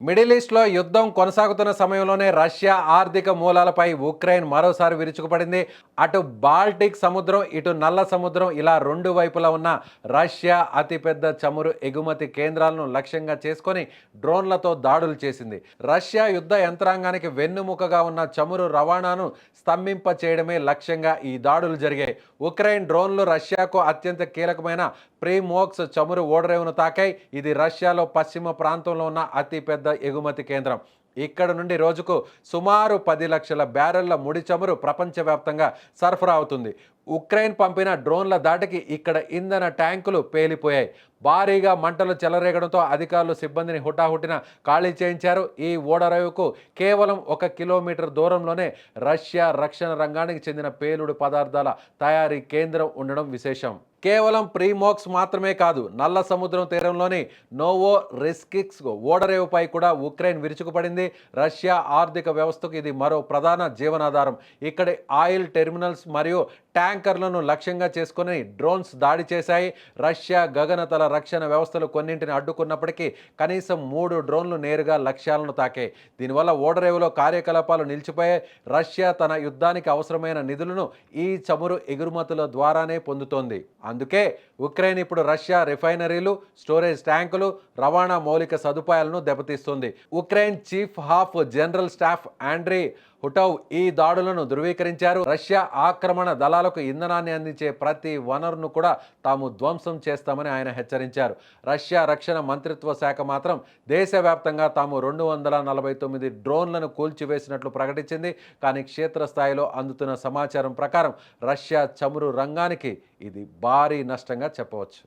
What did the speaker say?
Middle ఈస్ట్లో యుద్ధం కొనసాగుతున్న సమయంలోనే రష్యా ఆర్థిక మూలాలపై ఉక్రెయిన్ మరోసారి విరుచుకుపడింది. అటు బాల్టిక్ సముద్రం, ఇటు నల్ల సముద్రం ఇలా రెండు వైపులా ఉన్న రష్యా అతిపెద్ద చమురు ఎగుమతి కేంద్రాలను లక్ష్యంగా చేసుకొని డ్రోన్లతో దాడులు చేసింది. రష్యా యుద్ధ యంత్రాంగానికి వెన్నుముకగా ఉన్న చమురు రవాణాను స్తంభింప చేయడమే లక్ష్యంగా ఈ దాడులు జరిగాయి. ఉక్రెయిన్ డ్రోన్లు రష్యాకు అత్యంత కీలకమైన ప్రీమోక్స్ చమురు ఓడరేవును తాకాయి. ఇది రష్యాలో పశ్చిమ ప్రాంతంలో ఉన్న అతిపెద్ద ఎగుమతి కేంద్రం. ఇక్కడ నుండి రోజుకు సుమారు 10 లక్షల బ్యారెళ్ల ముడి చమురు ప్రపంచవ్యాప్తంగా సరఫరా అవుతుంది. ఉక్రెయిన్ పంపిన డ్రోన్ల దాటికి ఇక్కడ ఇంధన ట్యాంకులు పేలిపోయాయి. భారీగా మంటలు చెలరేగడంతో అధికారులు సిబ్బందిని హుటాహుటిన ఖాళీ చేయించారు. ఈ ఓడరేవుకు కేవలం 1 కిలోమీటర్ దూరంలోనే రష్యా రక్షణ రంగానికి చెందిన పేలుడు పదార్థాల తయారీ కేంద్రం ఉండడం విశేషం. కేవలం ప్రీమోక్స్ మాత్రమే కాదు, నల్ల సముద్రం తీరంలోని నోవో రిస్కిక్స్ ఓడరేవుపై కూడా ఉక్రెయిన్ విరుచుకుపడింది. రష్యా ఆర్థిక వ్యవస్థకు ఇది మరో ప్రధాన జీవనాధారం. ఇక్కడి ఆయిల్ టెర్మినల్స్ మరియు ట్యాంకర్లను లక్ష్యంగా చేసుకుని డ్రోన్స్ దాడి చేశాయి. రష్యా గగనతల రక్షణ వ్యవస్థలు కొన్నింటిని అడ్డుకున్నప్పటికీ కనీసం 3 డ్రోన్లు నేరుగా లక్ష్యాలను తాకాయి. దీనివల్ల ఓడరేవులో కార్యకలాపాలు నిలిచిపోయాయి. రష్యా తన యుద్ధానికి అవసరమైన నిధులను ఈ చమురు ఎగుమతుల ద్వారానే పొందుతోంది. అందుకే ఉక్రెయిన్ ఇప్పుడు రష్యా రిఫైనరీలు, స్టోరేజ్ ట్యాంకులు, రవాణా మౌలిక సదుపాయాలను దెబ్బతీస్తుంది. Ukraine chief of general staff Andriy హుటౌ ఈ దాడులను ధృవీకరించారు. రష్యా ఆక్రమణ దళాలకు ఇంధనాన్ని అందించే ప్రతి వనరును కూడా తాము ధ్వంసం చేస్తామని ఆయన హెచ్చరించారు. రష్యా రక్షణ మంత్రిత్వ శాఖ మాత్రం దేశవ్యాప్తంగా తాము 249 డ్రోన్లను కూల్చివేసినట్లు ప్రకటించింది. కానీ క్షేత్రస్థాయిలో అందుతున్న సమాచారం ప్రకారం రష్యా చమురు రంగానికి ఇది భారీ నష్టంగా చెప్పవచ్చు.